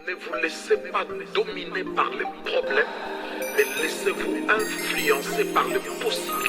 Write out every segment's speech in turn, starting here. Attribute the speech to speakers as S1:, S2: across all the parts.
S1: Ne vous laissez pas dominer par les problèmes, mais laissez-vous influencer par le possible.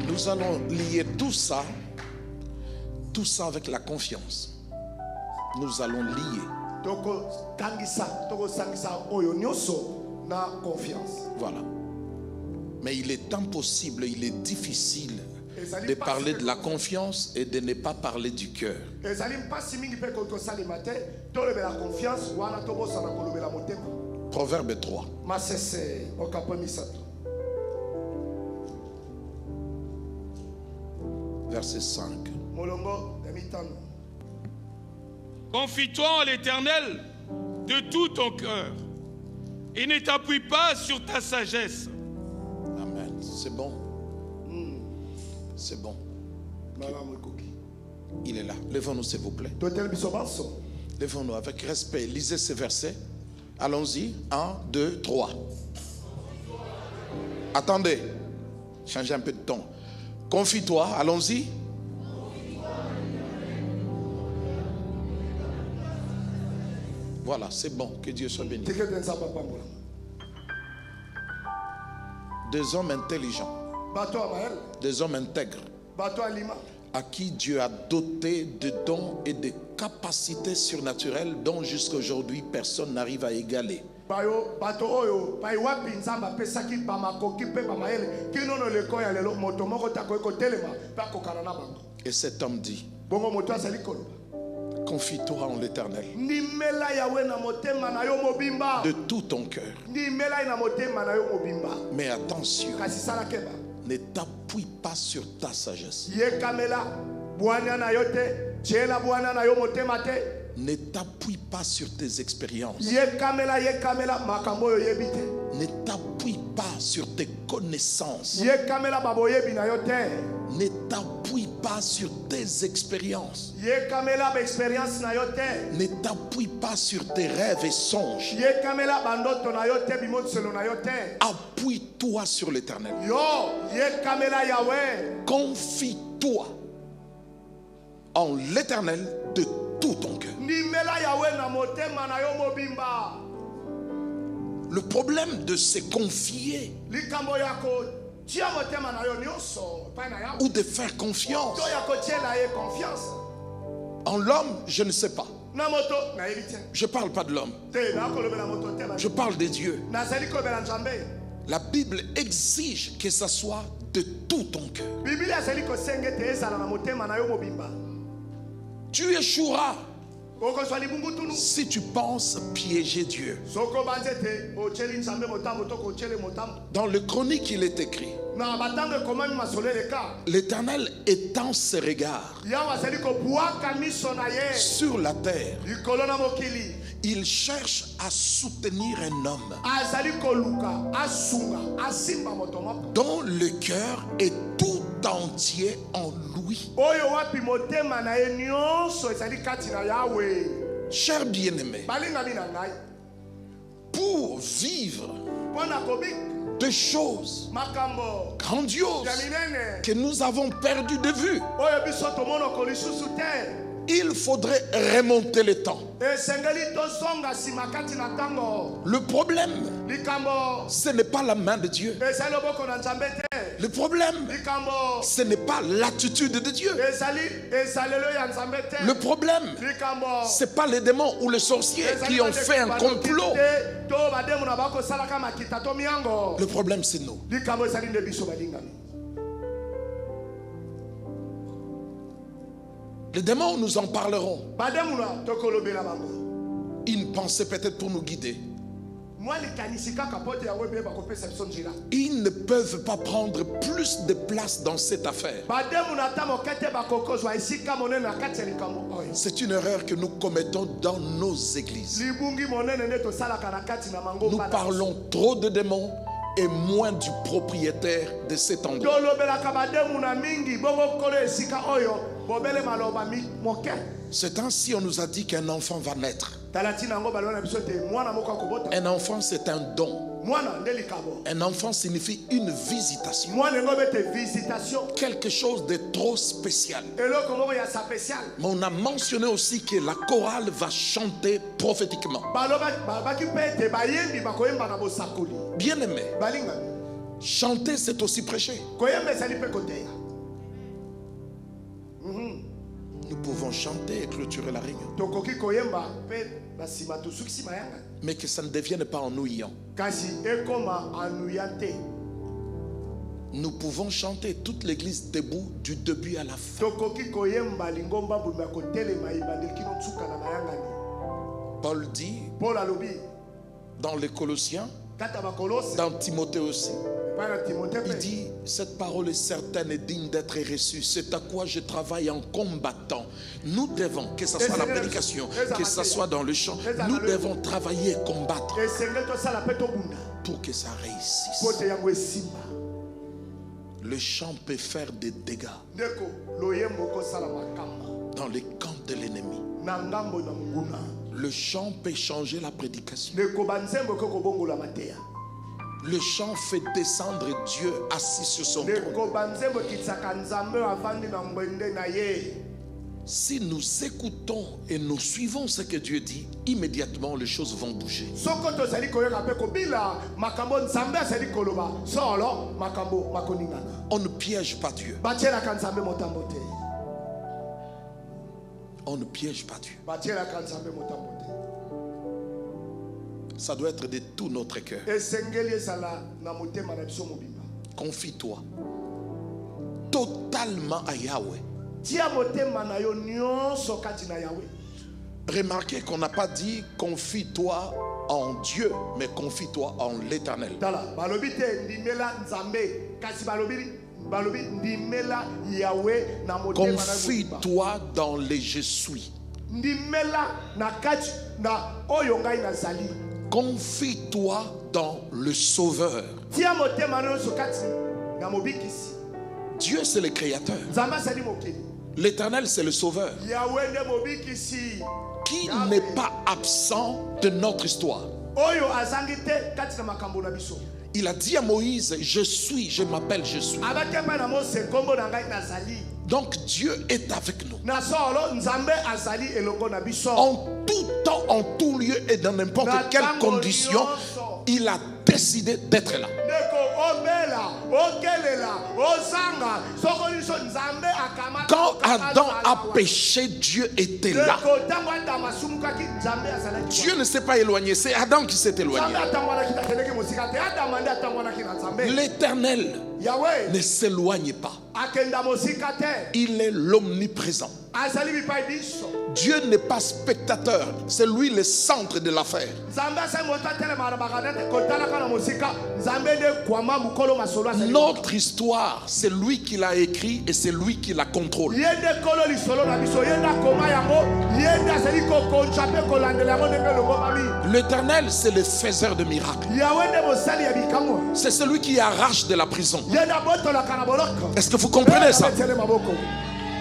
S2: Nous allons lier tout ça avec la confiance. Nous allons lier. Voilà. Mais il est impossible, il est difficile de parler de la confiance et de ne pas parler du cœur. Proverbe 3. Verset 5.
S3: Confie-toi en l'Éternel de tout ton cœur et ne t'appuie pas sur ta sagesse.
S2: Amen. C'est bon. C'est bon. Il est là. Levons-nous s'il vous plaît. Levons-nous avec respect. Lisez ces versets. Allons-y. 1, 2, 3. Attendez. Changez un peu de ton. Confie-toi. Allons-y. Voilà, c'est bon. Que Dieu soit béni. Des hommes intelligents. Des hommes intègres. À qui Dieu a doté de dons et de capacités surnaturelles dont jusqu'à aujourd'hui personne n'arrive à égaler. Et cet homme dit: confie-toi en l'Éternel de tout ton cœur. Mais attention, ne t'appuie pas sur ta sagesse. Ne t'appuie pas sur tes expériences. Ne t'appuie pas sur tes connaissances. Ne t'appuie pas sur tes expériences. Ne t'appuie pas sur tes rêves et songes. Appuie-toi sur l'Éternel. Confie-toi en l'Éternel de tout ton cœur. Le problème de se confier ou de faire confiance en l'homme, je ne sais pas. Je ne parle pas de l'homme. Je parle de Dieu. La Bible exige que ça soit de tout ton cœur. Tu échoueras si tu penses piéger Dieu. Dans le Chronique, il est écrit: l'Éternel étend ses regards sur la terre. Il cherche à soutenir un homme dont le cœur est tout entier en lui. Cher bien-aimé, pour vivre des choses grandioses que nous avons perdu de vue, il faudrait remonter le temps. Le problème, ce n'est pas la main de Dieu. Le problème, ce n'est pas l'attitude de Dieu. Le problème, ce n'est pas les démons ou les sorciers qui ont fait un complot. Le problème, c'est nous. Les démons nous en parleront. Ils pensaient peut-être pour nous guider. Ils ne peuvent pas prendre plus de place dans cette affaire. C'est une erreur que nous commettons dans nos églises. Nous parlons trop de démons et moins du propriétaire de cet endroit. C'est ainsi on nous a dit qu'un enfant va naître. Un enfant, c'est un don. Un enfant signifie une visitation. Quelque chose de trop spécial. Mais on a mentionné aussi que la chorale va chanter prophétiquement. Bien aimé, chanter c'est aussi prêcher. Nous pouvons chanter et clôturer la réunion. Mais que ça ne devienne pas ennuyant. Nous pouvons chanter toute l'église debout du début à la fin. Paul dit dans les Colossiens, dans Timothée aussi, il dit, cette parole est certaine et digne d'être reçue. C'est à quoi je travaille en combattant. Nous devons, que ce soit la prédication, que ce soit dans le chant, nous devons travailler et combattre pour que ça réussisse. Le chant peut faire des dégâts dans les camps de l'ennemi. Le chant peut changer la prédication. Le chant fait descendre Dieu assis sur son trône. Si nous écoutons et nous suivons ce que Dieu dit, immédiatement les choses vont bouger. On ne piège pas Dieu. On ne piège pas Dieu. Ça doit être de tout notre cœur. Confie-toi totalement à Yahweh. Remarquez qu'on n'a pas dit confie-toi en Dieu, mais confie-toi en l'Éternel. Confie-toi dans les je suis. Confie-toi dans le Sauveur. Dieu c'est le Créateur. L'Éternel c'est le Sauveur. Qui n'est pas absent de notre histoire. Il a dit à Moïse, je suis, je m'appelle, je suis. Donc Dieu est avec nous. En tout temps, en tout lieu et dans n'importe quelle condition, il a décidé d'être là. Quand Adam a péché, Dieu était là. Dieu ne s'est pas éloigné, c'est Adam qui s'est éloigné. L'Éternel ne s'éloigne pas. Il est l'omniprésent. Dieu n'est pas spectateur, c'est lui le centre de l'affaire. Notre histoire, c'est lui qui l'a écrit et c'est lui qui la contrôle. L'Éternel, c'est le faiseur de miracles. C'est celui qui arrache de la prison. Est-ce que vous comprenez ça?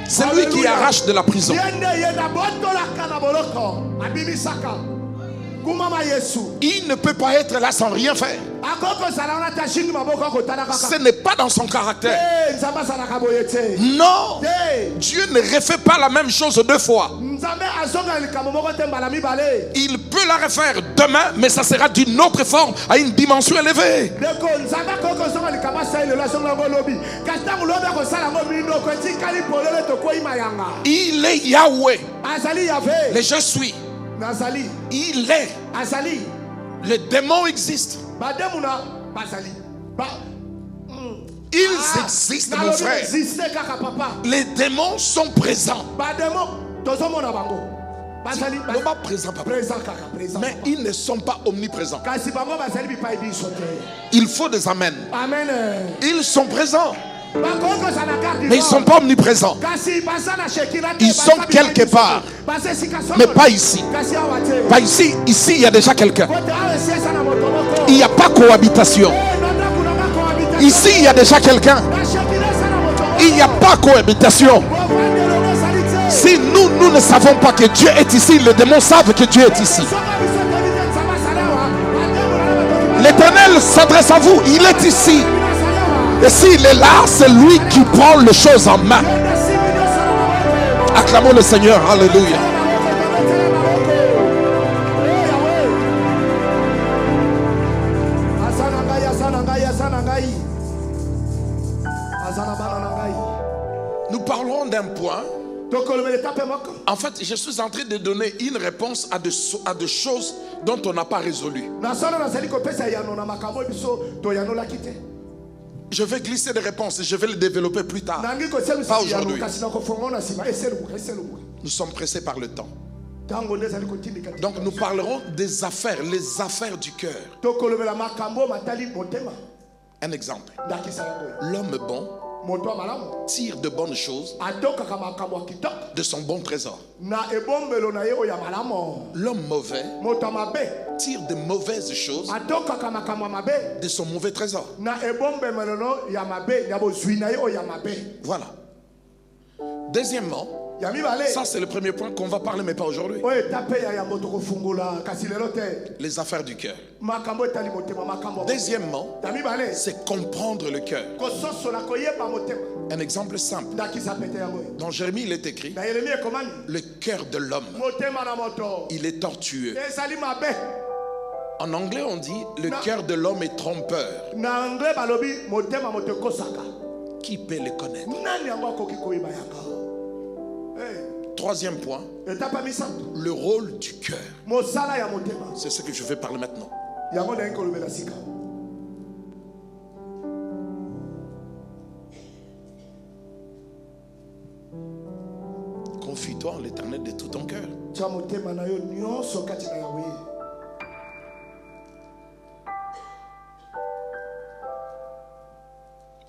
S2: C'est lui qui arrache de la prison. Il ne peut pas être là sans rien faire. Ce n'est pas dans son caractère. Non, Dieu ne refait pas la même chose deux fois. Il peut la refaire demain, mais ça sera d'une autre forme, à une dimension élevée. Il est Yahweh. Le je suis. Il est. Les démons existent. Ils existent, mon frère. Les démons sont présents. Non pas présents, papa. Mais ils ne sont pas omniprésents. Il faut des amens. Ils sont présents. Mais ils ne sont pas omniprésents. Ils sont quelque part. Mais pas ici. Pas ici. Ici, il y a déjà quelqu'un. Il n'y a pas cohabitation. Ici, il y a déjà quelqu'un. Il n'y a pas cohabitation. Si nous ne savons pas que Dieu est ici, les démons savent que Dieu est ici. L'Éternel s'adresse à vous. Il est ici. Et s'il est là, c'est lui qui prend les choses en main. Acclamons le Seigneur. Alléluia. Nous parlons d'un point. En fait, je suis en train de donner une réponse à des choses dont on n'a pas résolu. Je vais glisser des réponses et je vais les développer plus tard. Pas aujourd'hui. Nous sommes pressés par le temps. Donc nous parlerons des affaires, les affaires du cœur. Un exemple. L'homme bon tire de bonnes choses de son bon trésor. L'homme mauvais tire de mauvaises choses de son mauvais trésor. Voilà. Deuxièmement, ça c'est le premier point qu'on va parler, mais pas aujourd'hui. Les affaires du cœur. Deuxièmement, c'est comprendre le cœur. Un exemple simple. Dans Jérémie, il est écrit: le cœur de l'homme, il est tortueux. En anglais, on dit le cœur de l'homme est trompeur. Qui peut le connaître? Troisième point, le rôle du cœur. C'est ce que je vais parler maintenant. Confie-toi en l'Éternel de tout ton cœur.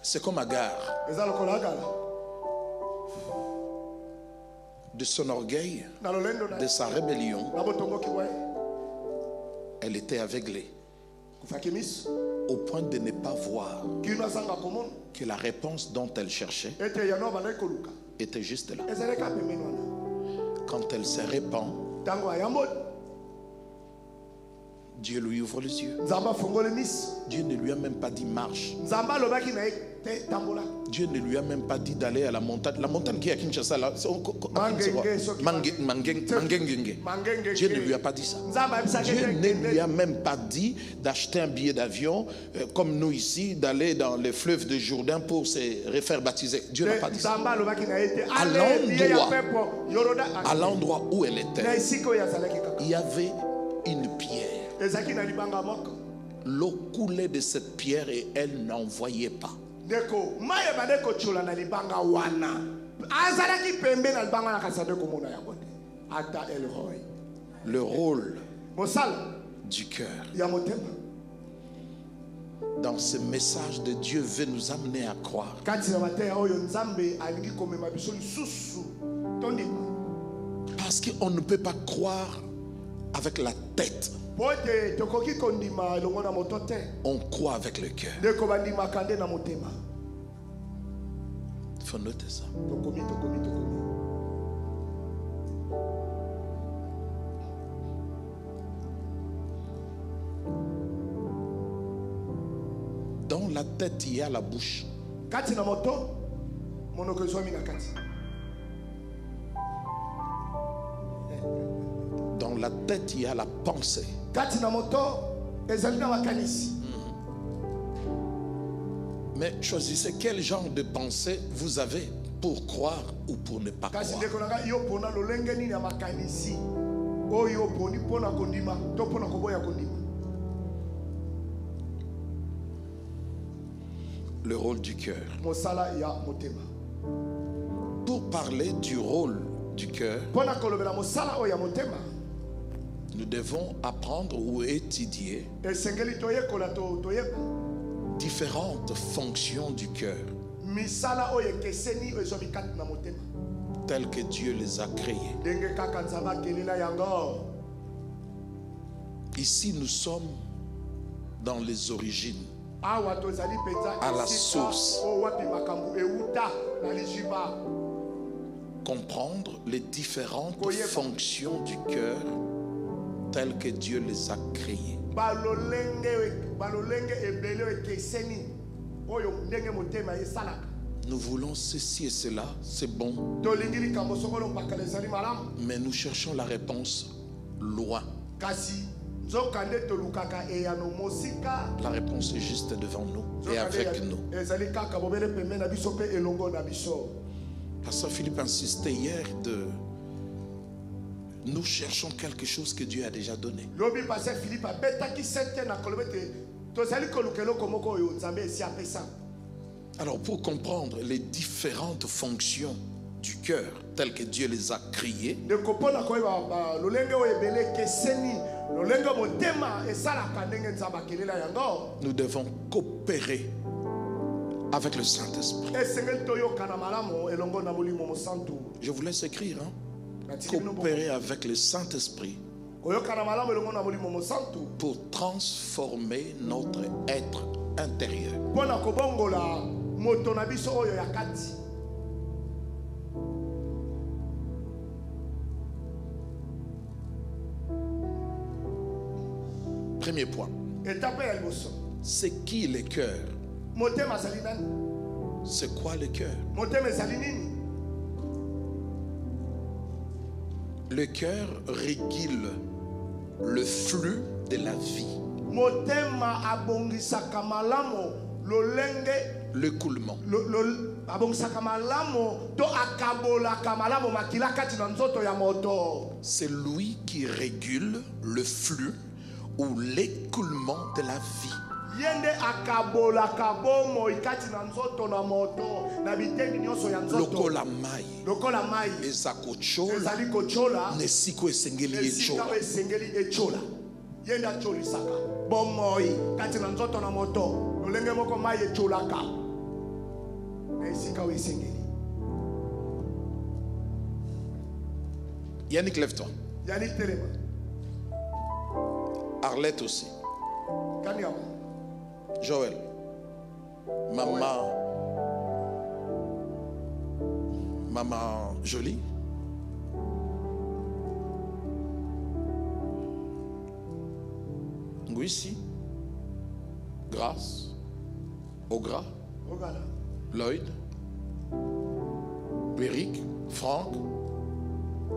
S2: C'est comme Agar. De son orgueil, de sa rébellion, elle était aveuglée au point de ne pas voir que la réponse dont elle cherchait était juste là. Quand elle se répand, Dieu lui ouvre les yeux. Dieu ne lui a même pas dit marche. Dieu ne lui a même pas dit d'aller à la montagne. La montagne qui est à Kinshasa, là, Dieu ne lui a pas dit ça. Dieu ne lui a même pas dit d'acheter un billet d'avion, comme nous ici, d'aller dans les fleuves de Jourdain pour se refaire baptiser. Dieu n'a pas dit ça. À l'endroit où elle était, il y avait une pierre. L'eau coulait de cette pierre et elle n'en voyait pas. Le rôle du cœur. Dans ce message de Dieu veut nous amener à croire. Parce qu'on ne peut pas croire avec la tête. On croit avec le cœur. Il faut noter ça. Dans la tête, il y a la bouche. Dans la tête, il y a la pensée. Mais choisissez quel genre de pensée vous avez pour croire ou pour ne pas croire. le rôle du cœur. Pour parler du rôle du cœur, nous devons apprendre ou étudier différentes fonctions du cœur telles que Dieu les a créées. Ici, nous sommes dans les origines, à la source. Comprendre les différentes fonctions du cœur telles que Dieu les a créées. Nous voulons ceci et cela, c'est bon. Mais nous cherchons la réponse loin. La réponse est juste devant nous et avec nous. Pasteur Philippe insistait hier de... Nous cherchons quelque chose que Dieu a déjà donné. Alors pour comprendre les différentes fonctions du cœur telles que Dieu les a créées, nous devons coopérer avec le Saint-Esprit. Je vous laisse écrire, hein? Coopérer avec le Saint-Esprit pour transformer notre être intérieur. Premier point. C'est qui le cœur? C'est quoi le cœur? Le cœur régule le flux de la vie, l'écoulement. C'est lui qui régule le flux ou l'écoulement de la vie. Lokola mai ezakochola nesiko esengeli echola yenda cholisaka bomoi kati na nzoto na moto lolenge moko mai echolaka esika esengeli. Yannick, lève-toi. Yannick, telema. Arlette aussi. Kanyama. Joël, maman Jolie, Ngouissi, Grâce, Ogra, Lloyd, Eric, Franck,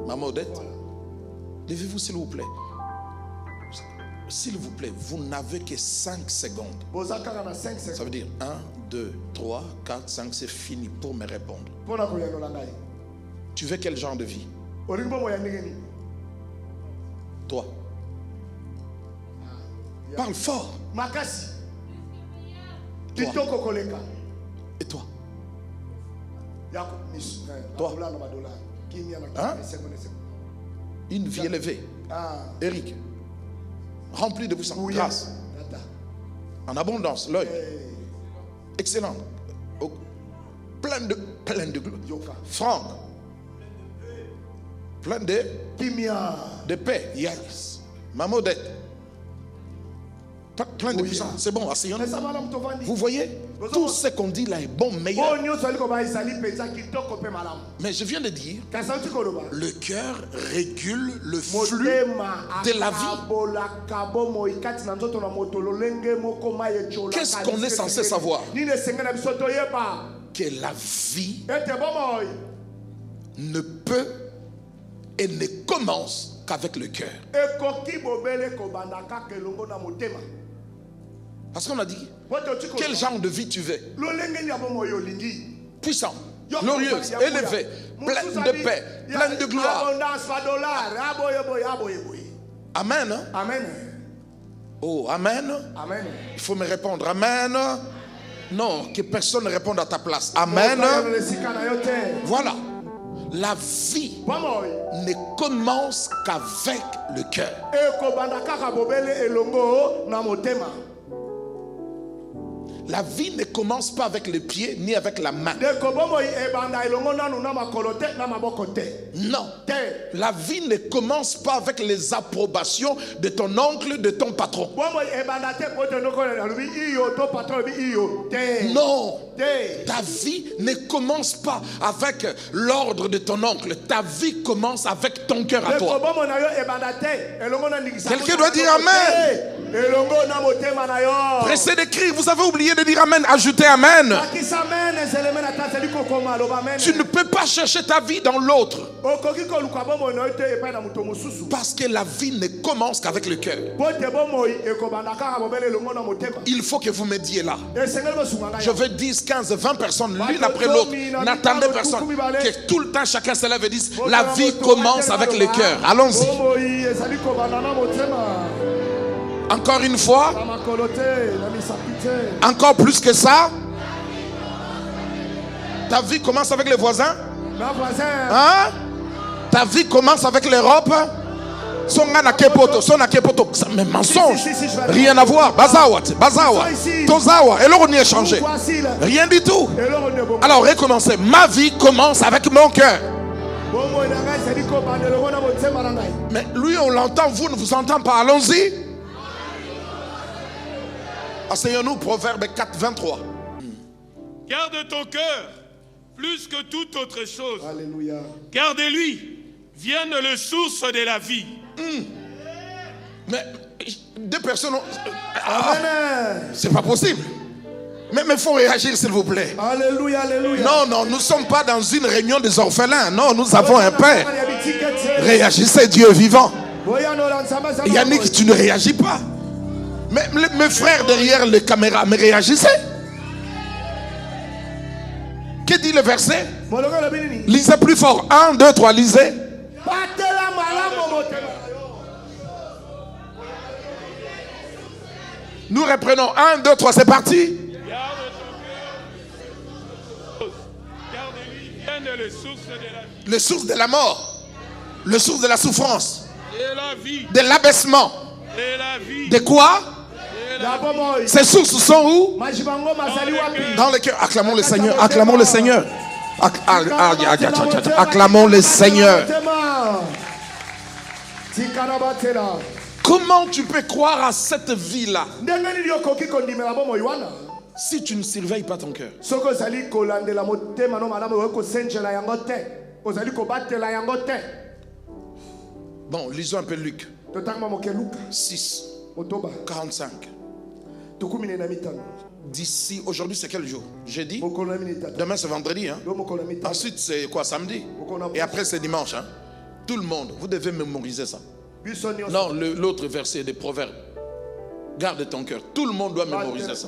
S2: Maman Odette. Levez-vous s'il vous plaît. S'il vous plaît, vous n'avez que 5 secondes. Ça veut dire 1, 2, 3, 4, 5, c'est fini pour me répondre. Tu veux quel genre de vie? Toi. Parle fort. Toi. Et toi? Toi. Hein? Une vie élevée. Eric. Rempli de puissance, grâce, en abondance, l'œil, excellent, plein de gloire. Franck, plein de paix, yes. Mamodette, plein de puissance, c'est bon, asseyons. Vous voyez, tout ce qu'on dit là est bon, meilleur. Mais je viens de dire, le cœur régule le flux de la vie. Qu'est-ce qu'on est censé savoir? Que la vie ne peut et ne commence qu'avec le cœur. Parce qu'on a dit, quel genre de vie tu veux? Puissant, glorieuse, élevée, pleine de paix, pleine de gloire. Amen. Amen. Oh, amen. Amen. Il faut me répondre. Amen. Non, que personne ne réponde à ta place. Amen. Voilà. La vie ne commence qu'avec le cœur. La vie ne commence pas avec les pieds ni avec la main. Non. La vie ne commence pas avec les approbations de ton oncle, de ton patron. Non. Ta vie ne commence pas avec l'ordre de ton oncle. Ta vie commence avec ton cœur à toi. Quelqu'un doit dire Amen. Pressez d'écrire, vous avez oublié de dire Amen. Ajoutez Amen. Tu ne peux pas chercher ta vie dans l'autre. Parce que la vie ne commence qu'avec le cœur. Il faut que vous m'aidiez là. Je veux 10, 15, 20 personnes, l'une après l'autre. N'attendez personne. Que tout le temps chacun se lève et dise la vie commence avec le cœur. Allons-y. Encore une fois. Encore plus que ça. Ta vie commence avec les voisins. Hein? Ta vie commence avec l'Europe. Mais mensonge. Rien à voir. Bazawat. Tozawa. Et là on y est changé. Rien du tout. Alors recommencez. Ma vie commence avec mon cœur. Mais lui on l'entend, vous ne vous entendez pas. Allons-y. Asseyons-nous, Proverbe 4, 23.
S3: Garde ton cœur plus que toute autre chose.
S4: Alléluia.
S3: Car de lui viennent les sources de la vie.
S2: Mais deux personnes c'est pas possible. Mais il faut réagir s'il vous plaît.
S4: Alléluia, alléluia.
S2: Non, nous ne sommes pas dans une réunion des orphelins. Non, nous avons un Père. Réagissez, Dieu vivant. Yannick, tu ne réagis pas. Mais mes frères derrière les caméras, mais réagissez. Que dit le verset? Lisez plus fort. 1, 2, 3, lisez. Nous reprenons. 1, 2, 3, c'est parti.
S3: Car de lui viennent les sources de la vie.
S2: Les sources de la mort. Les sources de la souffrance.
S3: Et la vie.
S2: De l'abaissement.
S3: Et la vie.
S2: De quoi? Ces sources sont où? Dans le cœur. Acclamons le Seigneur. Acclamons le Seigneur. Acclamons le Seigneur. Comment tu peux croire à cette vie-là si tu ne surveilles pas ton cœur? Bon, lisons un peu Luc 6, 45. D'ici, aujourd'hui c'est quel jour? Jeudi? Demain c'est vendredi, hein? Ensuite c'est quoi? Samedi? Et après c'est dimanche, hein? Tout le monde, vous devez mémoriser ça. Non, l'autre verset des Proverbes. Garde ton cœur. Tout le monde doit mémoriser ça.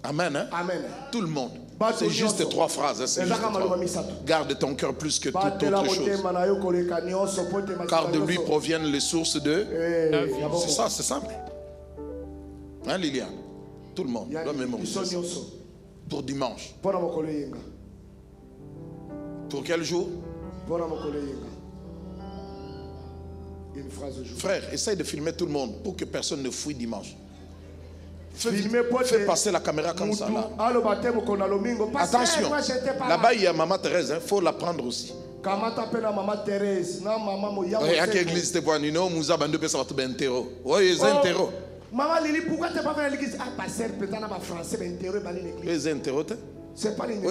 S2: Amen, hein?
S4: Amen.
S2: Tout le monde. C'est juste 3 phrases. Hein? C'est juste 3. Garde ton cœur plus que toute autre chose. Car de lui proviennent les sources de la vie. C'est ça, c'est simple. Hein, Liliane? Tout le monde doit mémoriser ça. Pour dimanche. Pour quel jour? Frère, essaye de filmer tout le monde pour que personne ne fouille dimanche. Fais passer la caméra comme ça là. Attention, là-bas il y a Maman Thérèse, il faut la prendre aussi. Oui, à quelle église tu es venu? Non, nous avons 2 personnes qui sont interro. Oui, ils interro.
S4: Maman Lili, pourquoi tu n'es pas venu à l'église? Ah, pasteur, peut-être pas français, mais interro dans l'église.
S2: Ils interro.
S4: C'est pas une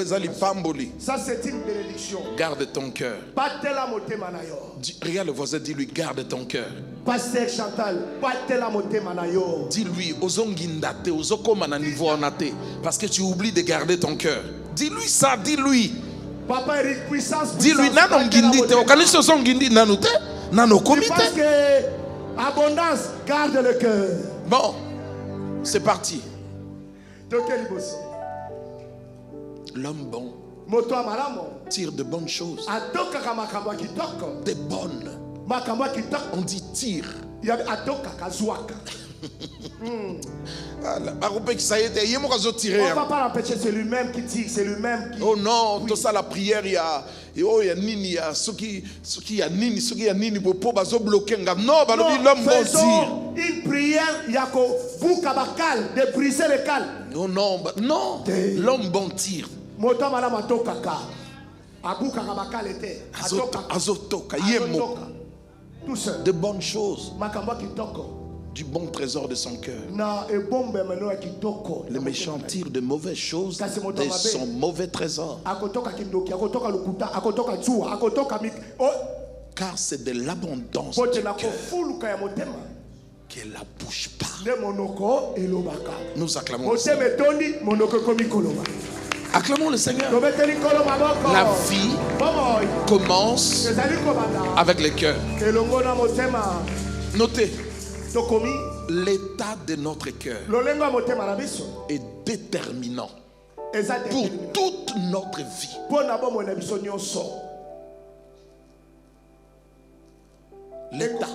S2: Ça
S4: c'est une bénédiction.
S2: Garde ton cœur. Regarde le voisin, dis-lui, garde ton cœur.
S4: Pasteur Chantal,
S2: dis-lui, parce que tu oublies de garder ton cœur. Dis-lui ça, dis-lui.
S4: Papa Eric, puissance.
S2: Dis-lui, parce
S4: que abondance garde le cœur.
S2: Bon, c'est parti. L'homme bon tire de bonnes choses. Des bonnes. On dit tire.
S4: On ne va pas l'empêcher, c'est lui-même qui dit, c'est lui-même qui...
S2: Oh non, tout ça la prière, il y a nini, il y a ceux qui y a nini, ceux qui y a nini pour bazo bloquer. Non, l'homme bon dire.
S4: Une prière, il y a de briser le cal.
S2: Non, non, non, l'homme bon tire. Azotoka, yemo. De bonnes choses. Du bon trésor de son cœur. Le méchant tire de mauvaises choses de son mauvais trésor. Car c'est de l'abondance du cœur que la bouche parle. Nous acclamons le Seigneur. Acclamons le Seigneur. La vie commence avec le cœur. Notez. L'état de notre cœur est déterminant pour toute notre vie. L'état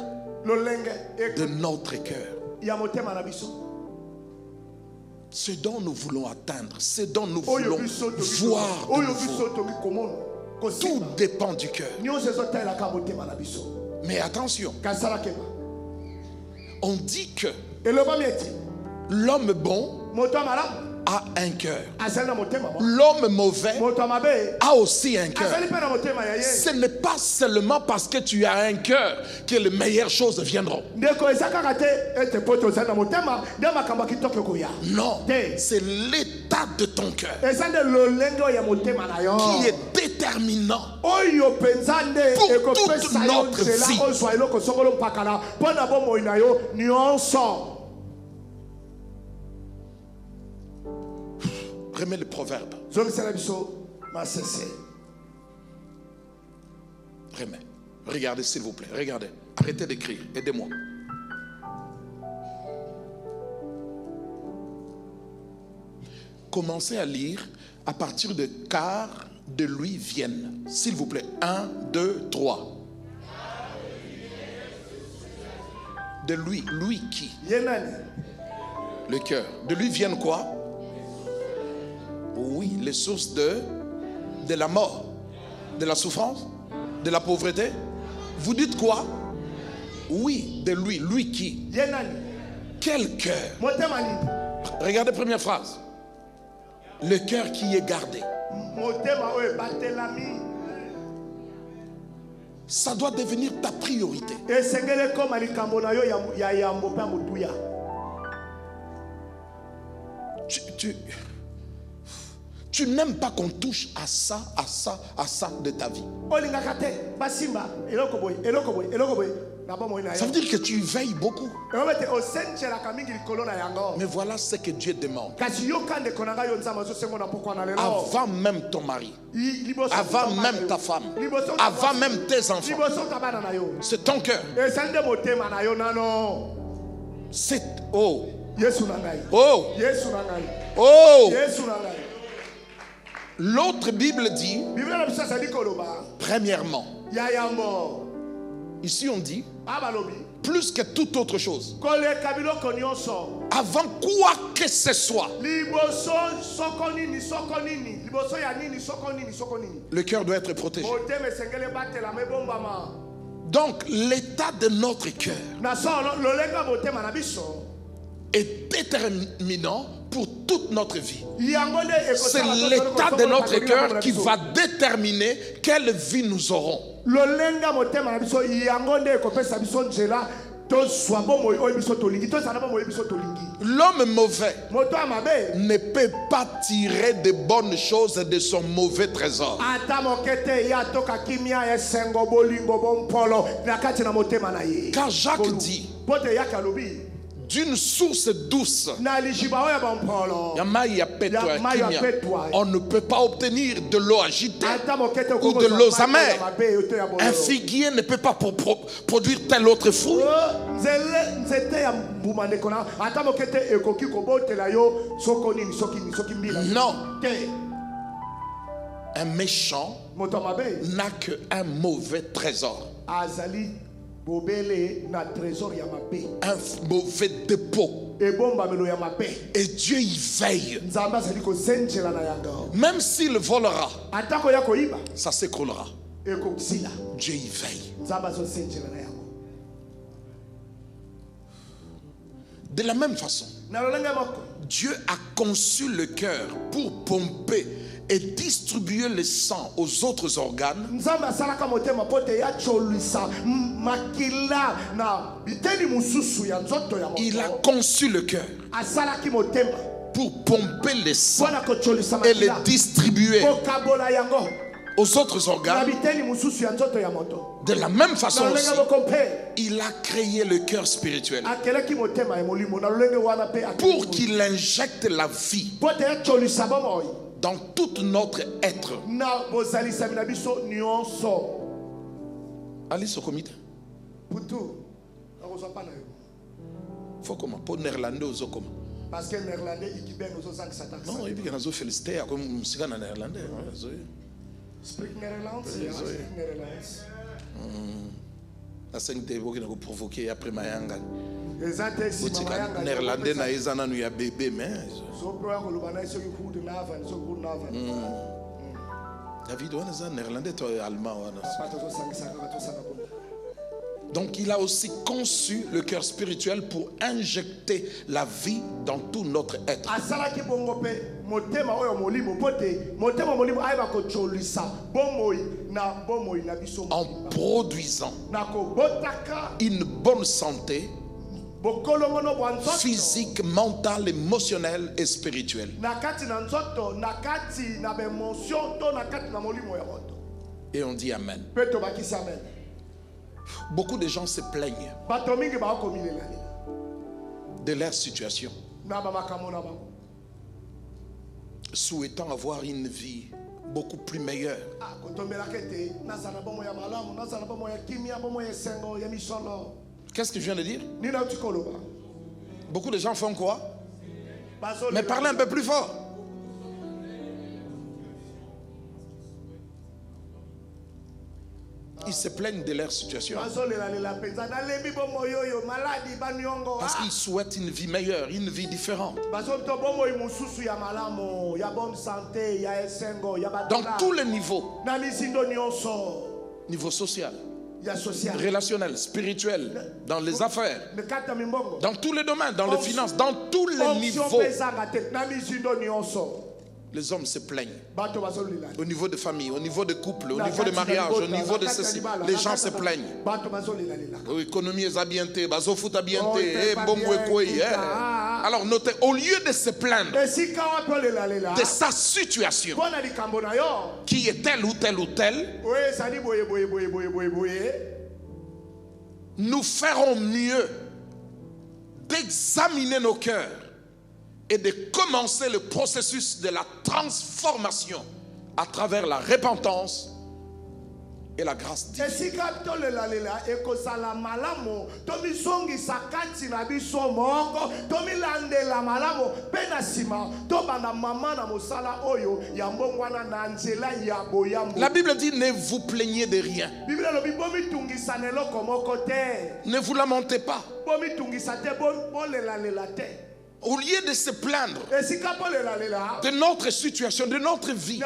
S2: de notre cœur, ce dont nous voulons atteindre, ce dont nous voulons voir de nouveau, tout dépend du cœur. Mais attention, on dit que l'homme bon a un cœur. L'homme mauvais a aussi un cœur. Ce n'est pas seulement parce que tu as un cœur que les meilleures choses viendront. Non, c'est l'état de ton cœur qui est déterminant pour toute notre vie. Remets le proverbe. Remets. Regardez s'il vous plaît. Regardez. Arrêtez d'écrire. Aidez-moi. Commencez à lire à partir de car de lui viennent. S'il vous plaît. 1, 2, 3. De lui. Lui qui? Le cœur. De lui viennent quoi? Oui, les sources de la mort, de la souffrance, de la pauvreté. Vous dites quoi? Oui, de lui. Lui qui? Quel cœur? Regardez première phrase. Le cœur qui est gardé. Ça doit devenir ta priorité. Tu n'aimes pas qu'on touche à ça de ta vie. Ça veut dire que tu veilles beaucoup. Mais voilà ce que Dieu demande. Avant même ton mari, avant même ta femme, avant même tes enfants, c'est ton cœur. C'est oh. Oh. Oh. L'autre Bible dit, premièrement, ici on dit, plus que toute autre chose, avant quoi que ce soit, le cœur doit être protégé. Donc l'état de notre cœur est déterminant pour toute notre vie. C'est l'état de notre cœur qui va déterminer quelle vie nous aurons. L'homme mauvais ne peut pas tirer de bonnes choses de son mauvais trésor. Car Jacques dit, d'une source douce, on ne peut pas obtenir de l'eau agitée ou de l'eau amère. Un figuier ne peut pas produire tel autre fruit. Non. Un méchant n'a qu'un mauvais trésor. un mauvais dépôt. Et Dieu y veille. Même s'il volera, ça s'écroulera. Dieu y veille. De la même façon, Dieu a conçu le cœur pour pomper et distribuer le sang aux autres organes. Il a conçu le cœur pour pomper le sang et le distribuer aux autres organes. De la même façon aussi, il a créé le cœur spirituel pour qu'il injecte la vie dans tout notre être. Allez au comité. Faut comment? Pour néerlandais aux comment?
S4: Parce que néerlandais il bien aux autres ça.
S2: Non, il vient nous féliciter comme musique en néerlandais.
S4: Speak Netherlands. Speak Netherlands.
S2: La sainte voix qui nous provoquer après Mayanga.
S4: Exactement.
S2: Néerlandais na ezana nu ya bébé mais. David on est néerlandais toi allemand. Donc il a aussi conçu le cœur spirituel pour injecter la vie dans tout notre être. En produisant une bonne santé physique, mentale, émotionnelle et spirituelle. Et on dit Amen. Beaucoup de gens se plaignent de leur situation, souhaitant avoir une vie beaucoup plus meilleure. Qu'est-ce que je viens de dire? Beaucoup de gens font quoi? Mais parlez un peu plus fort. Ils se plaignent de leur situation parce qu'ils souhaitent une vie meilleure, une vie différente. Dans tous les niveaux, niveau social, relationnel, spirituel, dans les affaires, dans tous les domaines, dans les finances, dans tous les niveaux. Les hommes se plaignent. Au niveau de famille, au niveau de couple, au niveau de mariage, au niveau de ceci, les gens se plaignent. L'économie est habientée, alors notez, au lieu de se plaindre de sa situation, qui est telle ou telle ou telle, nous ferons mieux d'examiner nos cœurs et de commencer le processus de la transformation à travers la repentance et la grâce divine. La Bible dit ne vous plaignez de rien. Ne vous lamentez pas. Au lieu de se plaindre de notre situation, de notre vie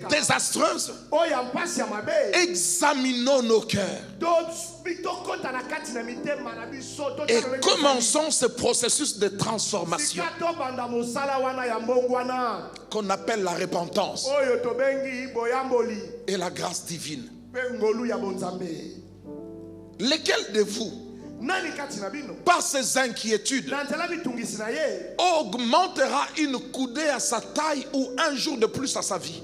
S2: désastreuse, examinons nos cœurs et commençons ce processus de transformation qu'on appelle la repentance et la grâce divine. Lesquels de vous, par ses inquiétudes, augmentera une coudée à sa taille ou un jour de plus à sa vie?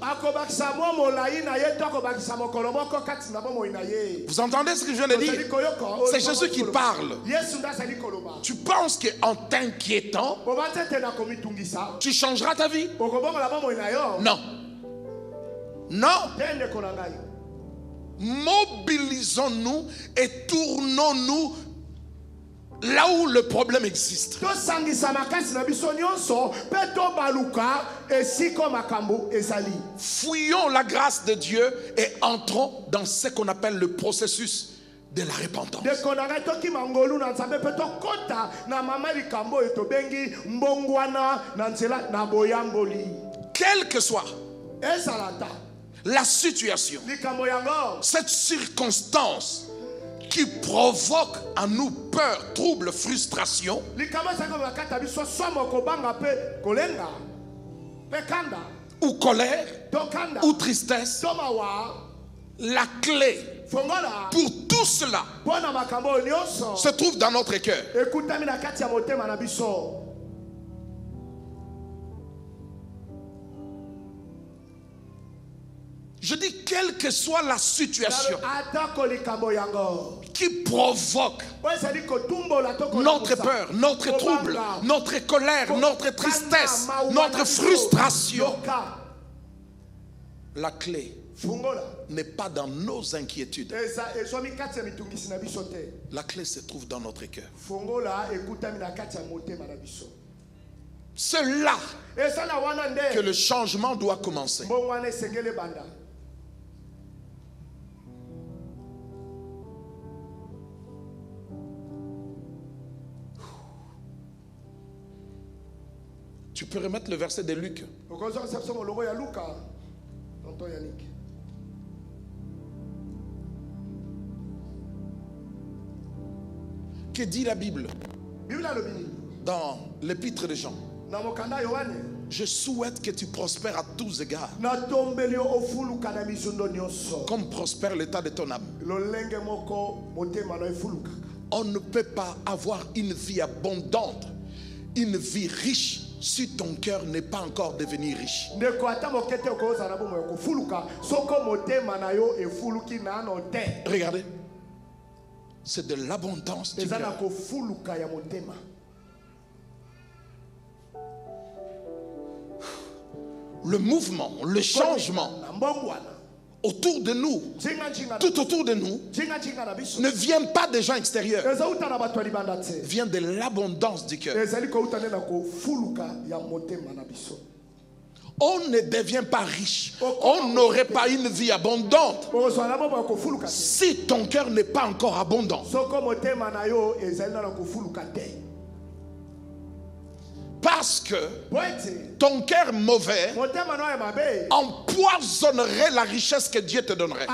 S2: Vous entendez ce que je viens de dire? C'est Jésus qui parle. Tu penses qu'en t'inquiétant, tu changeras ta vie? Non. Non. Mobilisons-nous et tournons-nous là où le problème existe. Fouillons la grâce de Dieu et entrons dans ce qu'on appelle le processus de la repentance. Quelle que soit la situation, cette circonstance qui provoque en nous peur, trouble, frustration, ou colère, ou tristesse, la clé pour tout cela se trouve dans notre cœur. Je dis quelle que soit la situation qui provoque notre peur, notre trouble, notre colère, notre tristesse, notre frustration, la clé n'est pas dans nos inquiétudes. La clé se trouve dans notre cœur. C'est là que le changement doit commencer. Tu peux remettre le verset de Luc. Que dit la Bible dans l'épître de Jean? Je souhaite que tu prospères à tous égards, comme prospère l'état de ton âme. On ne peut pas avoir une vie abondante, une vie riche, si ton cœur n'est pas encore devenu riche. Regardez, c'est de l'abondance du cœur. Le mouvement, le changement autour de nous, tout autour de nous, ne vient pas des gens extérieurs, vient de l'abondance du cœur. On ne devient pas riche, on n'aurait pas une vie abondante si ton cœur n'est pas encore abondant. Parce que ton cœur mauvais empoisonnerait la richesse que Dieu te donnerait.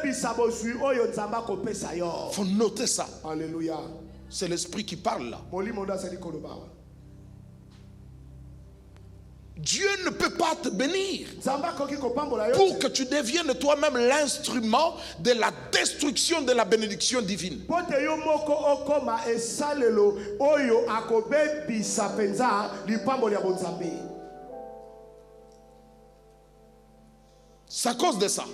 S2: Il faut noter ça.
S5: Alléluia.
S2: C'est l'esprit qui parle là. Dieu ne peut pas te bénir pour que tu deviennes toi-même l'instrument de la destruction de la bénédiction divine. C'est à cause de ça.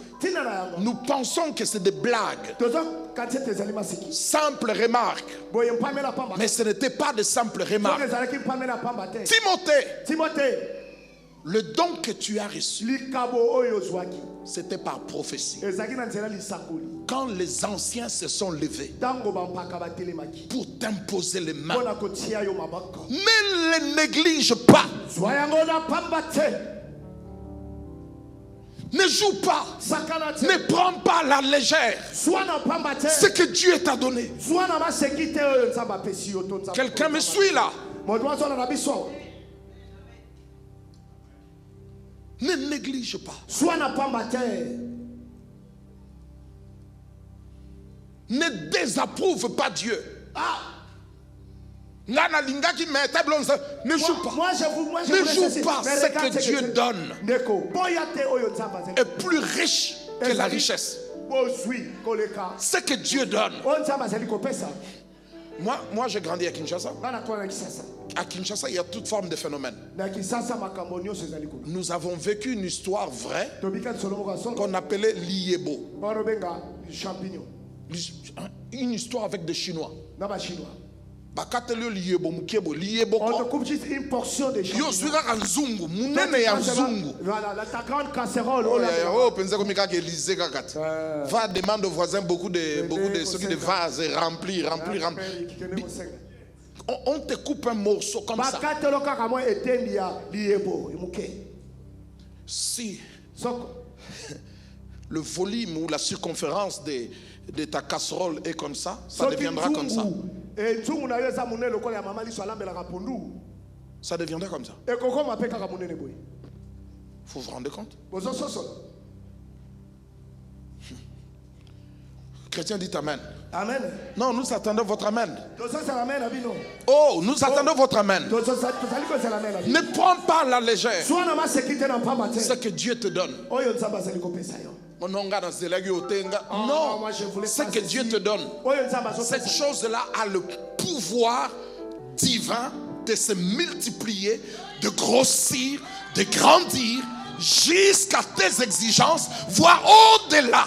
S2: Nous pensons que c'est des blagues, simples remarques. Mais ce n'était pas de simples remarques. Timothée, le don que tu as reçu, c'était par prophétie. Quand les anciens se sont levés pour t'imposer les mains, ne les néglige pas. Ne joue pas. Ne prends pas à la légère ce que Dieu t'a donné. Quelqu'un me suit là? Ne néglige pas. Ne désapprouve pas Dieu. Ne joue pas. Ne joue pas. Ce que Dieu donne est plus riche que la richesse. Ce que Dieu donne. Moi j'ai grandi à Kinshasa. À Kinshasa, il y a toute forme de phénomènes. Nous avons vécu une histoire vraie qu'on appelait l'Iyebo. Une histoire avec des Chinois.
S5: On te coupe juste une portion de champignons. Voilà, ta grande casserole.
S2: Va demander aux voisins beaucoup de vases remplis. On te coupe un morceau comme ça. Si le volume ou la circonférence de ta casserole est comme ça deviendra comme ça. Ça deviendra comme ça. Vous vous rendez compte? Chrétien dit amen.
S5: Amen.
S2: Non, nous attendons votre amen. Oh, nous attendons votre amen. Ne prends pas la légère ce que Dieu te donne. Non, ce que Dieu te donne. Cette chose-là a le pouvoir divin de se multiplier, de grossir, de grandir jusqu'à tes exigences, voire au-delà.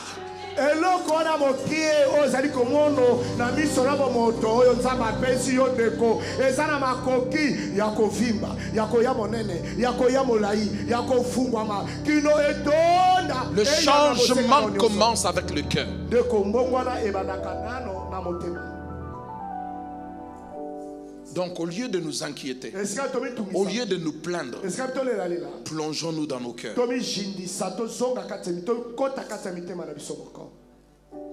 S2: Le changement commence avec le cœur. Donc au lieu de nous inquiéter, au lieu de nous plaindre, plongeons-nous dans nos cœurs.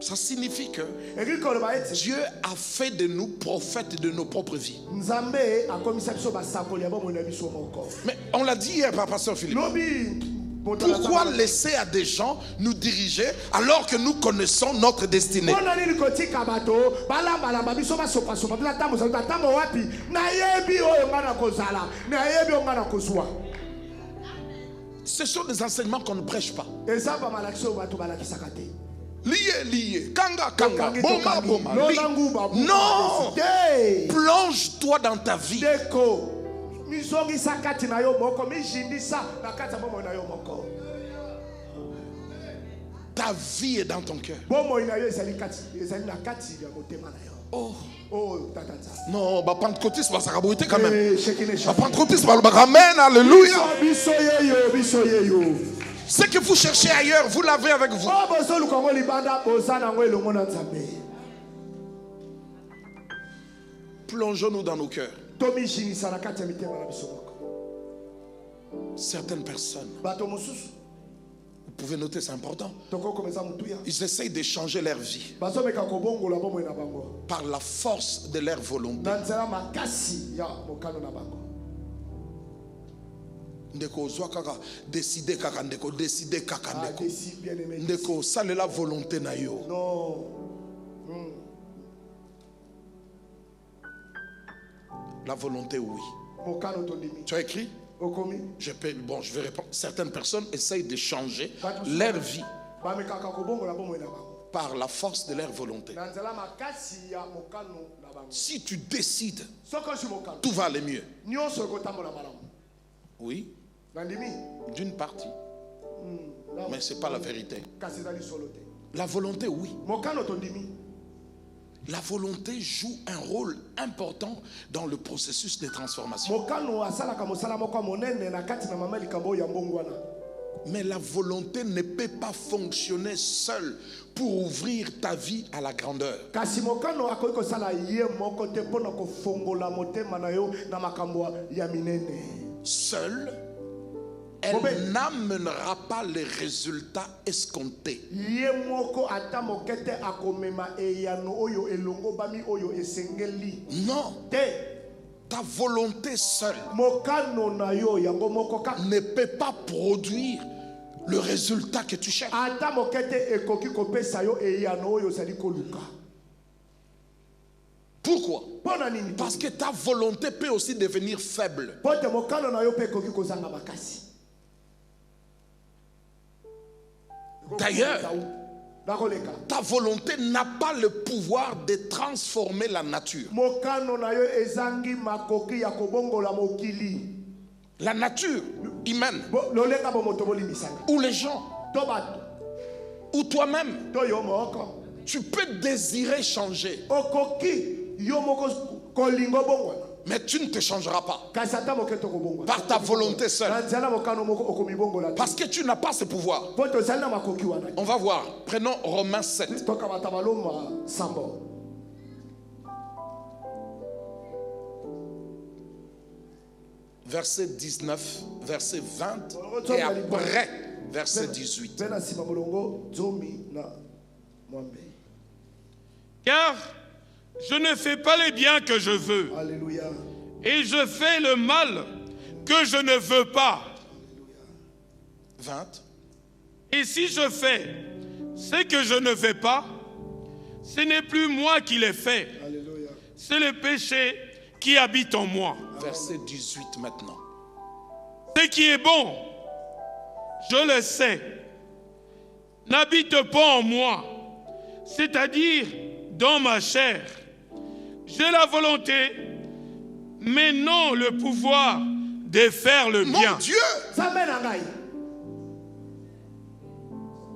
S2: Ça signifie que Dieu a fait de nous prophètes de nos propres vies. Mais on l'a dit hier par Pasteur Philippe. Pourquoi laisser à des gens nous diriger alors que nous connaissons notre destinée? Ce sont des enseignements qu'on ne prêche pas. Lié, kanga, boma, boma. Non! Plonge-toi dans ta vie. Ta vie est dans ton cœur. Oh. Non, pentecôtiste va s'arabouiter quand même. Pentecôtiste va le ramène, alléluia. Ce que vous cherchez ailleurs, vous l'avez avec vous. Plongeons-nous dans nos cœurs. Certaines personnes, vous pouvez noter, c'est important, ils essayent de changer leur vie par la force de leur volonté. Ndeko kaka décider kaka ndeko ndeko sale la volonté na yo. La volonté, oui. Tu as écrit? Je vais répondre. Certaines personnes essayent de changer leur vie par la force de leur volonté. Si tu décides, tout va aller mieux. Oui, d'une partie. Mais ce n'est pas la vérité. La volonté, oui. La volonté joue un rôle important dans le processus de transformation. Mais la volonté ne peut pas fonctionner seule pour ouvrir ta vie à la grandeur. Seule, elle n'amènera pas les résultats escomptés. Non. Ta volonté seule ne peut pas produire le résultat que tu cherches. Pourquoi? Parce que ta volonté peut aussi devenir faible. D'ailleurs, ta volonté n'a pas le pouvoir de transformer la nature. La nature humaine, ou les gens, ou toi-même, tu peux désirer changer, mais tu ne te changeras pas par ta volonté seule, parce que tu n'as pas ce pouvoir. On va voir. Prenons Romains 7. Verset 19, verset 20 et après verset 18.
S3: Car je ne fais pas les biens que je veux.
S5: Alléluia.
S3: Et je fais le mal que je ne veux pas.
S2: 20.
S3: Et si je fais ce que je ne fais pas, ce n'est plus moi qui l'ai fait.
S5: Alléluia.
S3: C'est le péché qui habite en moi.
S2: Verset 18 maintenant.
S3: Ce qui est bon, je le sais, n'habite pas en moi, c'est-à-dire dans ma chair. J'ai la volonté, mais non le pouvoir de faire le bien.
S2: Mon Dieu,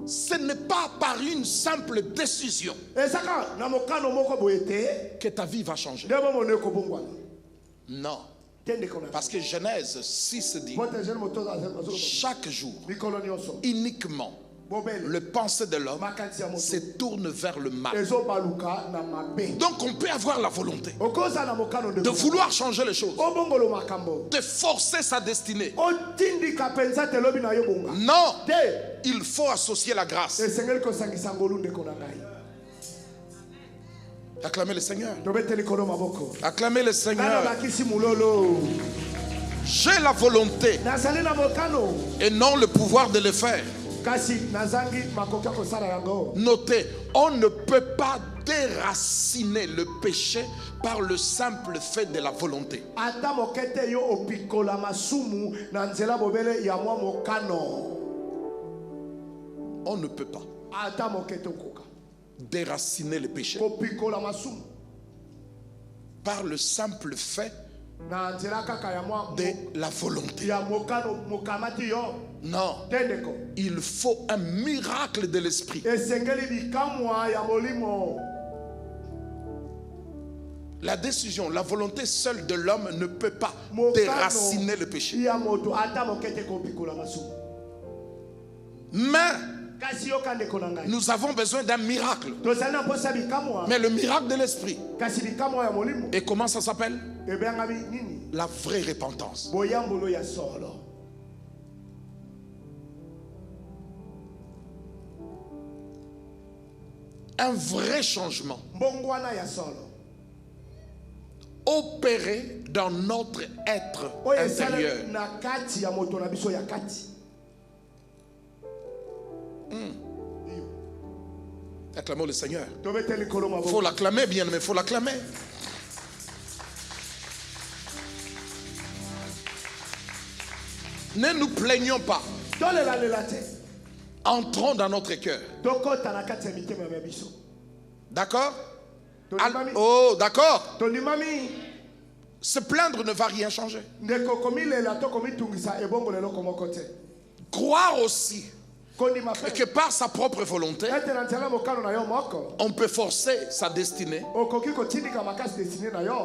S2: ce n'est pas par une simple décision que ta vie va changer. Non. Parce que Genèse 6 dit, chaque jour, uniquement, le pensée de l'homme se tourne vers le mal. Donc on peut avoir la volonté de vouloir changer les choses, de forcer sa destinée. Non, il faut associer la grâce. Acclamez le Seigneur. Acclamez le Seigneur. J'ai la volonté et non le pouvoir de le faire. Notez, on ne peut pas déraciner le péché par le simple fait de la volonté. On ne peut pas déraciner le péché par le simple fait de la volonté. Non, il faut un miracle de l'esprit. La décision, la volonté seule de l'homme ne peut pas déraciner le péché. Mais nous avons besoin d'un miracle. Mais le miracle de l'esprit. Et comment ça s'appelle? La vraie repentance. Un vrai changement opéré dans notre être intérieur. Acclamons le Seigneur. Il faut l'acclamer, bien, mais il faut l'acclamer. Ne nous plaignons pas. Entrons dans notre cœur. D'accord? Oh, d'accord. Se plaindre ne va rien changer. Croire aussi que par sa propre volonté, on peut forcer sa destinée.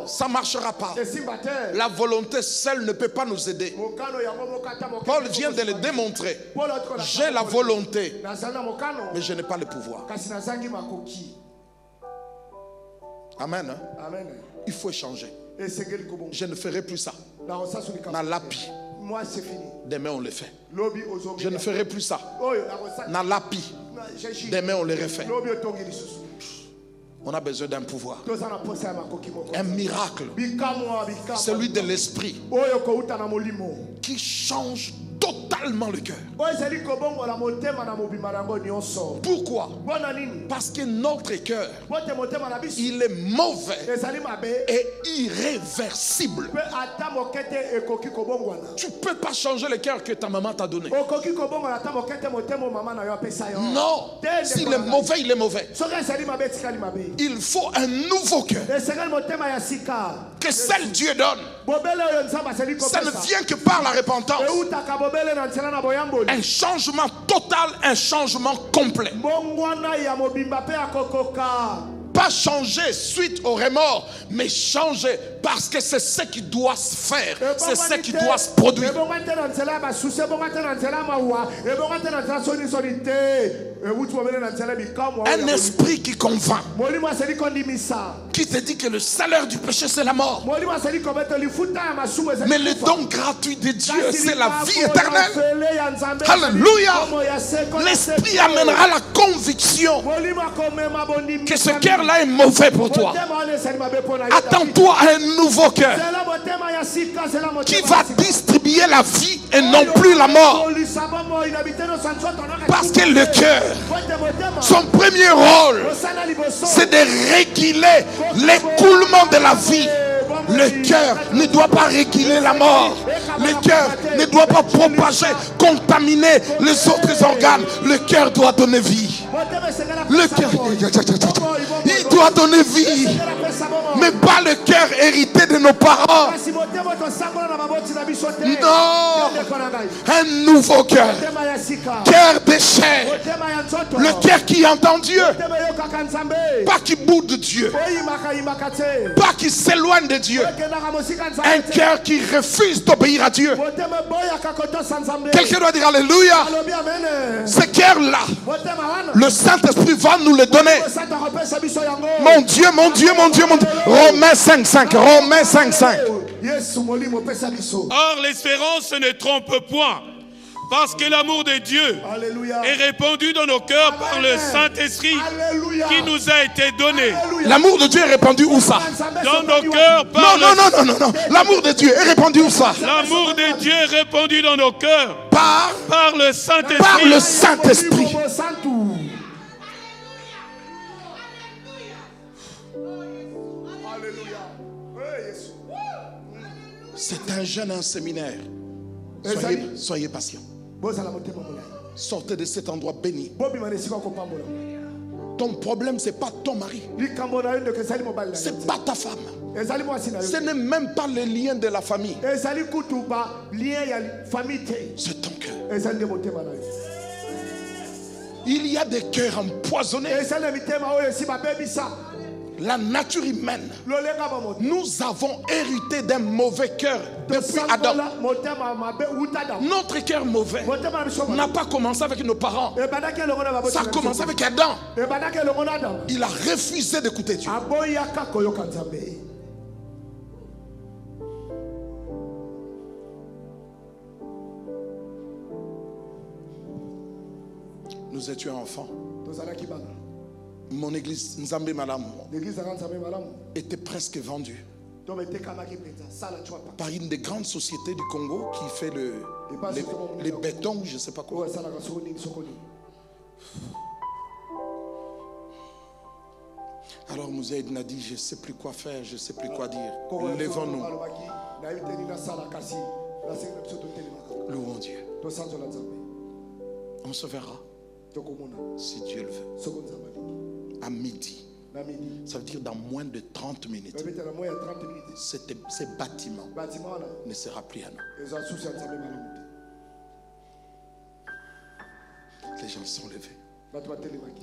S2: Ça ne marchera pas. La volonté seule ne peut pas nous aider. Paul vient de le démontrer. J'ai la volonté, mais je n'ai pas le pouvoir. Amen. Hein? Amen. Il faut changer. Je ne ferai plus ça. Dans l'api. Moi, c'est fini. Demain, on le fait. Je ne ferai plus ça. Dans l'api. Demain, on le refait. On a besoin d'un pouvoir. Un miracle. Celui de l'esprit. Qui change totalement le cœur. Pourquoi? Parce que notre cœur, il est mauvais et irréversible. Tu ne peux pas changer le cœur que ta maman t'a donné. Non. S'il est mauvais, il est mauvais. Il faut un nouveau cœur que seul Dieu donne. Ça ne vient que par la repentance. Un changement total, un changement complet. Pas changer suite au remords, mais changer parce que c'est ce qui doit se faire, c'est ce qui doit se produire. Un esprit qui convainc, qui te dit que le salaire du péché c'est la mort, mais le don gratuit de Dieu c'est la vie éternelle. Alléluia. L'esprit amènera la conviction que ce cœur-là est mauvais pour toi. Attends-toi à un nouveau cœur qui va distribuer la vie et non plus la mort. Parce que le cœur, son premier rôle, c'est de réguler l'écoulement de la vie. Le cœur ne doit pas réguler la mort. Le cœur ne doit pas propager, contaminer les autres organes. Le cœur doit donner vie. Le cœur, il doit donner vie. Mais pas le cœur hérité de nos parents. Non. Un nouveau cœur. Cœur de chair. Le cœur qui entend Dieu. Pas qui boude Dieu. Pas qui s'éloigne de Dieu. Un cœur qui refuse d'obéir à Dieu. Quelqu'un doit dire Alléluia. Ce cœur-là, le Saint-Esprit va nous le donner. Mon Dieu, mon Dieu, mon Dieu, mon Dieu. Romains 5:5. Romains 5:5.
S3: Or, l'espérance ne trompe point. Parce que l'amour de Dieu est répandu dans nos cœurs par le Saint-Esprit qui nous a été donné.
S2: L'amour de Dieu est répandu où ça?
S3: Dans nos cœurs par
S2: non. L'amour de Dieu est répandu où ça?
S3: L'amour de Dieu est répandu dans nos cœurs
S2: par
S3: le Saint-Esprit.
S2: Par le Saint-Esprit. C'est un jeune en séminaire. Soyez patient. Sortez de cet endroit béni. Ton problème, ce n'est pas ton mari. Ce n'est pas ta femme. Ce n'est même pas les liens de la famille. C'est ton cœur. Il y a des cœurs empoisonnés. La nature humaine, nous avons hérité d'un mauvais cœur depuis Adam. Notre cœur mauvais n'a pas commencé avec nos parents. Ça a commencé avec Adam. Il a refusé d'écouter Dieu. Nous étions enfants. Mon église Nzambe Malamu était presque vendue par une des grandes sociétés du Congo qui fait les bétons, je ne sais pas quoi. Alors Mouzaïd n'a dit, je ne sais plus quoi faire, je ne sais plus quoi dire. Levons-nous. Louons Dieu. On se verra si Dieu le veut. À midi. Ça veut dire dans moins de 30 minutes. Ce bâtiment ne sera plus à nous. Les gens sont levés.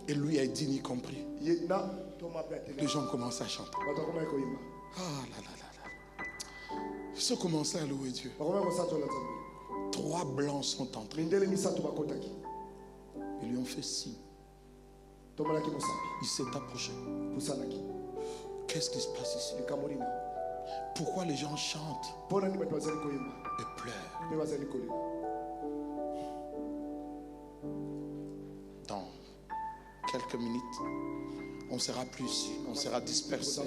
S2: Et lui a dit, y compris. Les gens commencent à chanter. Ah là là là là. Ils ont commencé à louer Dieu. 3 blancs sont entrés. Ils lui ont fait signe. Il s'est approché. Qu'est-ce qui se passe ici? Pourquoi les gens chantent et pleurent? Dans quelques minutes, on sera plus ici, on sera dispersé.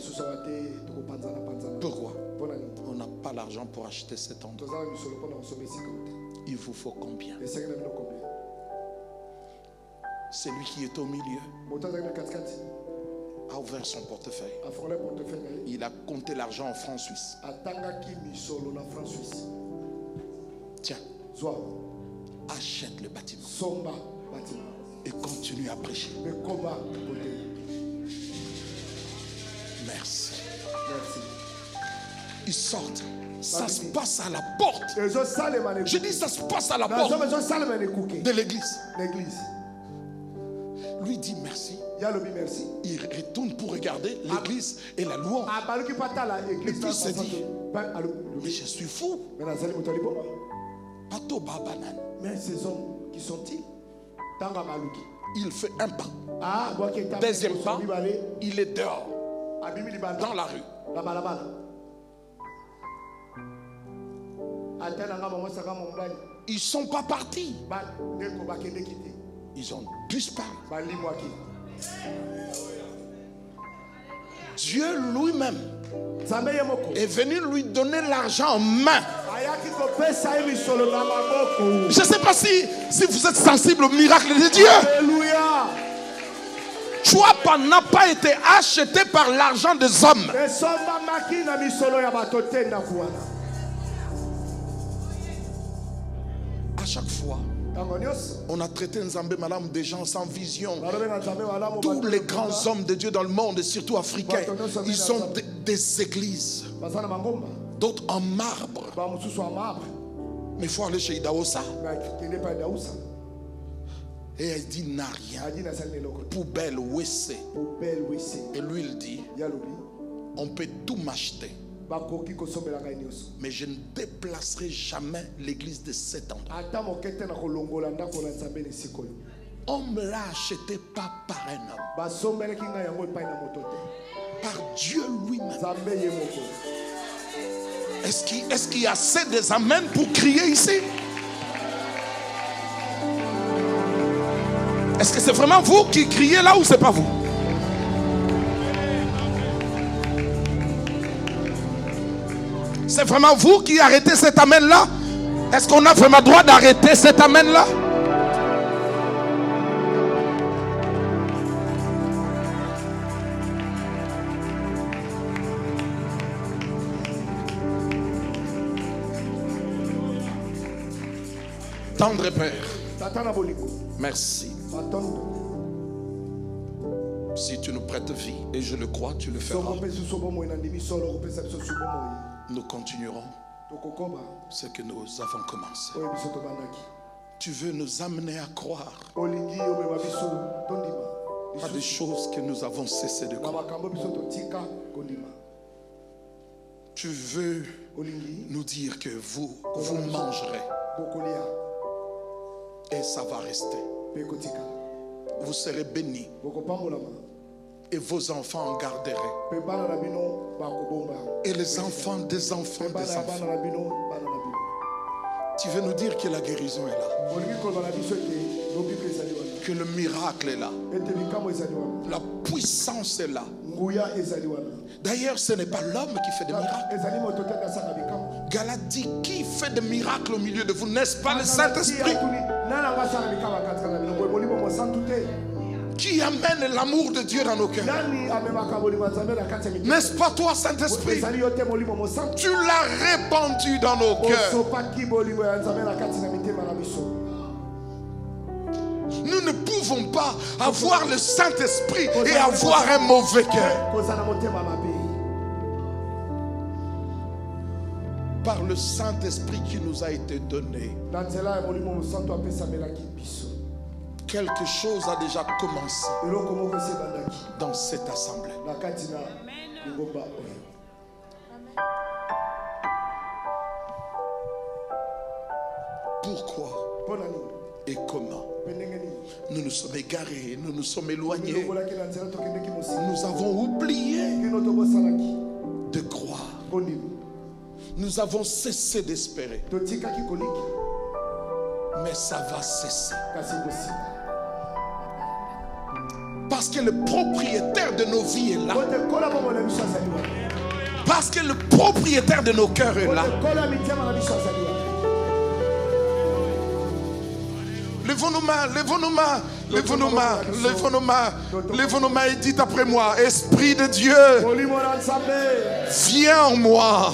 S2: Pourquoi? On n'a pas l'argent pour acheter cet endroit. Il vous faut combien? Celui qui est au milieu a ouvert son portefeuille. Il a compté l'argent en francs suisses. Tiens, achète le bâtiment et continue à prêcher. Merci. Ils sortent. Ça se passe à la porte. Je dis ça se passe à la porte de l'église. Lui dit merci. Il retourne pour regarder l'église et la louange. Et puis se dit, mais je suis fou. Mais ces hommes, qui sont-ils? il fait un pas. Deuxième pas, il est dehors, dans la rue. Ils ne sont pas partis. Ils ont disparu. Dieu lui-même est venu lui donner l'argent en main. Je ne sais pas si vous êtes sensible au miracle de Dieu.
S5: Alléluia.
S2: Chouapa n'a pas été acheté par l'argent des hommes. À chaque fois, on a traité Nzambé Malam des gens sans vision. Tous les grands hommes de Dieu dans le monde, et surtout africains, ils ont des églises. D'autres en marbre. Mais il faut aller chez Idaosa. Et elle dit n'a rien. Poubelle, WC. Et lui il dit, on peut tout m'acheter, mais je ne déplacerai jamais l'église de cet endroit. On ne me l'a acheté pas par un homme, par Dieu lui-même. Est-ce qu'il y a assez des amens pour crier ici? Est-ce que c'est vraiment vous qui criez là ou c'est pas vous? C'est vraiment vous qui arrêtez cet amen là? Est-ce qu'on a vraiment droit d'arrêter cet amen là? Tendre Père, merci. Si tu nous prêtes vie, et je le crois, tu le feras. Nous continuerons ce que nous avons commencé. Tu veux nous amener à croire à des choses que nous avons cessé de croire. Tu veux nous dire que vous mangerez et ça va rester. Vous serez bénis et vos enfants en garderaient, et les enfants des enfants des enfants. Tu veux nous dire que la guérison est là, que le miracle est là, la puissance est là. D'ailleurs, ce n'est pas l'homme qui fait des miracles. Galate dit, qui fait des miracles au milieu de vous? N'est-ce pas le Saint-Esprit? Qui amène l'amour de Dieu dans nos cœurs? N'est-ce pas toi, Saint-Esprit? Tu l'as répandu dans nos cœurs. Nous ne pouvons pas avoir le Saint-Esprit et avoir un mauvais cœur. Par le Saint-Esprit qui nous a été donné, quelque chose a déjà commencé dans cette assemblée. Pourquoi et comment nous nous sommes égarés, nous nous sommes éloignés, nous avons oublié de croire, nous avons cessé d'espérer, mais ça va cesser. Parce que le propriétaire de nos vies est là. Parce que le propriétaire de nos cœurs est là. Levons nos mains, levons nos mains, levons nos mains, levons nos mains, levons nos mains et dites après moi, Esprit de Dieu, viens en moi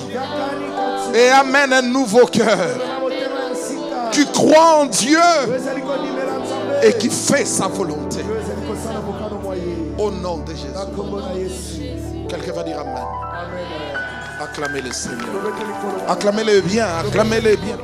S2: et amène un nouveau cœur qui croit en Dieu et qui fait sa volonté. Au nom de Jésus. Quelqu'un va dire Amen. Acclamez le Seigneur. Acclamez-le bien, acclamez-le bien.